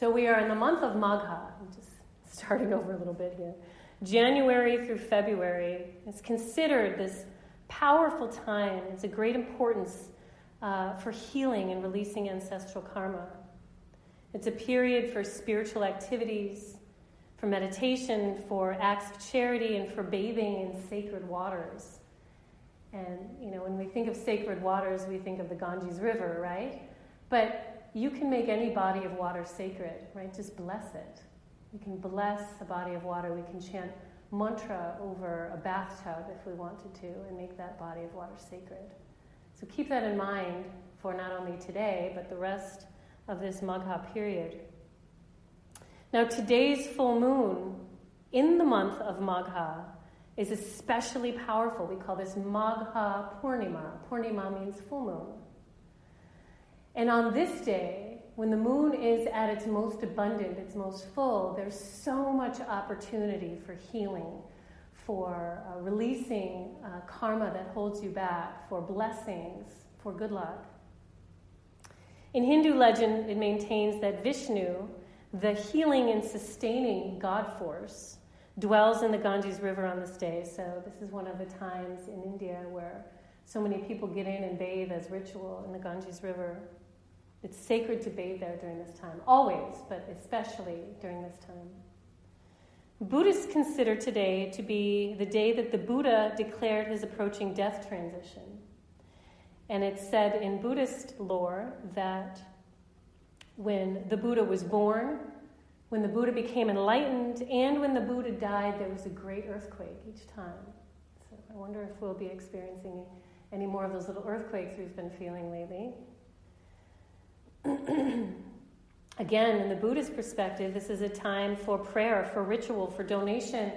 So we are in the month of Magha. I'm just starting over a little bit here. January through February is considered this powerful time. It's a great importance for healing and releasing ancestral karma. It's a period for spiritual activities, for meditation, for acts of charity, and for bathing in sacred waters. And, when we think of sacred waters, we think of the Ganges River, right? But you can make any body of water sacred, right? Just bless it. We can bless a body of water. We can chant mantra over a bathtub if we wanted to and make that body of water sacred. So keep that in mind for not only today, but the rest of this Magha period. Now, today's full moon in the month of Magha is especially powerful. We call this Magha Purnima. Purnima means full moon. And on this day, when the moon is at its most abundant, its most full, there's so much opportunity for healing, for releasing karma that holds you back, for blessings, for good luck. In Hindu legend, it maintains that Vishnu, the healing and sustaining God force, dwells in the Ganges River on this day. So this is one of the times in India where so many people get in and bathe as ritual in the Ganges River. It's sacred to bathe there during this time, always, but especially during this time. Buddhists consider today to be the day that the Buddha declared his approaching death transition. And it's said in Buddhist lore that when the Buddha was born, when the Buddha became enlightened, and when the Buddha died, there was a great earthquake each time. So I wonder if we'll be experiencing any more of those little earthquakes we've been feeling lately. Again, in the Buddhist perspective, this is a time for prayer, for ritual, for donation,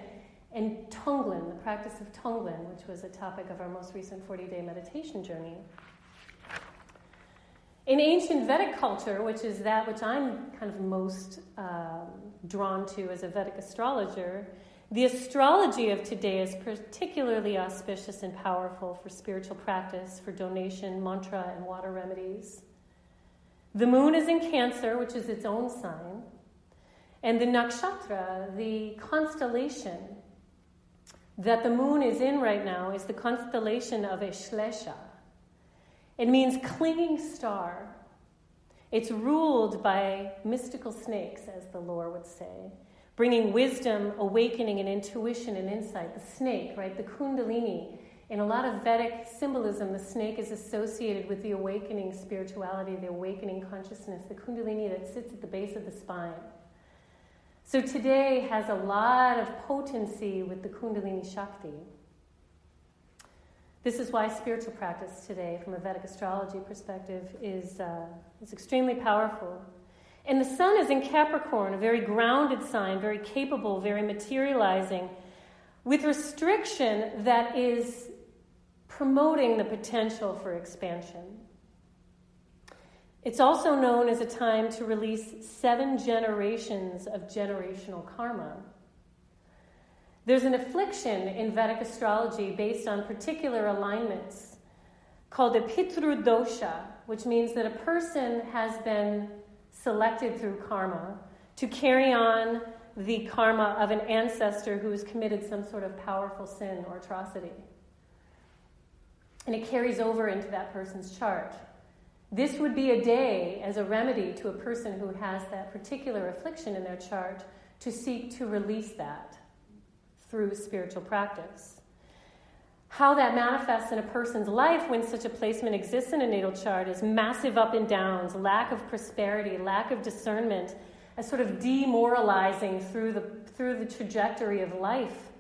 and Tonglen, the practice of Tonglen, which was a topic of our most recent 40-day meditation journey. In ancient Vedic culture, which is that which I'm kind of most drawn to as a Vedic astrologer, the astrology of today is particularly auspicious and powerful for spiritual practice, for donation, mantra, and water remedies. The moon is in Cancer, which is its own sign, and the nakshatra, the constellation that the moon is in right now, is the constellation of Ashlesha. It means clinging star. It's ruled by mystical snakes, as the lore would say, bringing wisdom, awakening, and intuition and insight. The snake, right? The Kundalini. In a lot of Vedic symbolism, the snake is associated with the awakening spirituality, the awakening consciousness, the Kundalini that sits at the base of the spine. So today has a lot of potency with the Kundalini Shakti. This is why spiritual practice today, from a Vedic astrology perspective, is extremely powerful. And the sun is in Capricorn, a very grounded sign, very capable, very materializing, with restriction that is promoting the potential for expansion. It's also known as a time to release 7 generations of generational karma. There's an affliction in Vedic astrology based on particular alignments called a Pitru dosha, which means that a person has been selected through karma to carry on the karma of an ancestor who has committed some sort of powerful sin or atrocity. And it carries over into that person's chart. This would be a day as a remedy to a person who has that particular affliction in their chart to seek to release that through spiritual practice. How that manifests in a person's life when such a placement exists in a natal chart is massive up and downs, lack of prosperity, lack of discernment, a sort of demoralizing through the trajectory of life.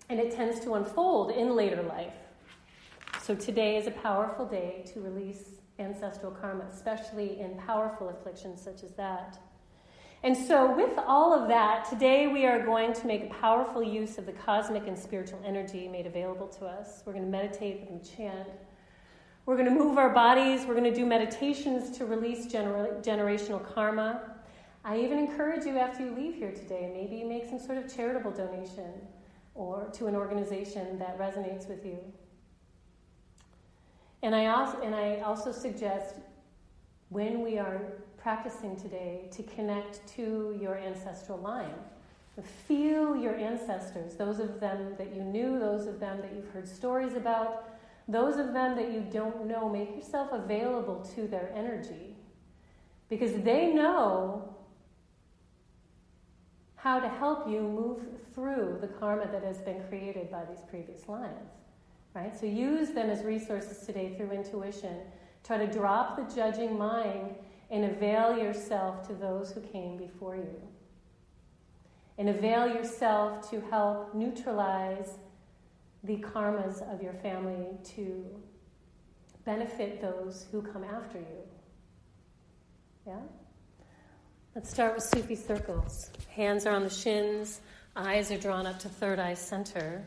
And it tends to unfold in later life. So today is a powerful day to release ancestral karma, especially in powerful afflictions such as that. And so with all of that, today we are going to make a powerful use of the cosmic and spiritual energy made available to us. We're going to meditate, we're going to chant. We're going to move our bodies. We're going to do meditations to release generational karma. I even encourage you after you leave here today, maybe you make some sort of charitable donation or to an organization that resonates with you. And I also suggest when we are practicing today to connect to your ancestral line. Feel your ancestors, those of them that you knew, those of them that you've heard stories about, those of them that you don't know. Make yourself available to their energy, because they know how to help you move through the karma that has been created by these previous lines, right? So use them as resources today through intuition. Try to drop the judging mind and avail yourself to those who came before you. And avail yourself to help neutralize the karmas of your family to benefit those who come after you. Yeah? Let's start with Sufi circles. Hands are on the shins, eyes are drawn up to third eye center.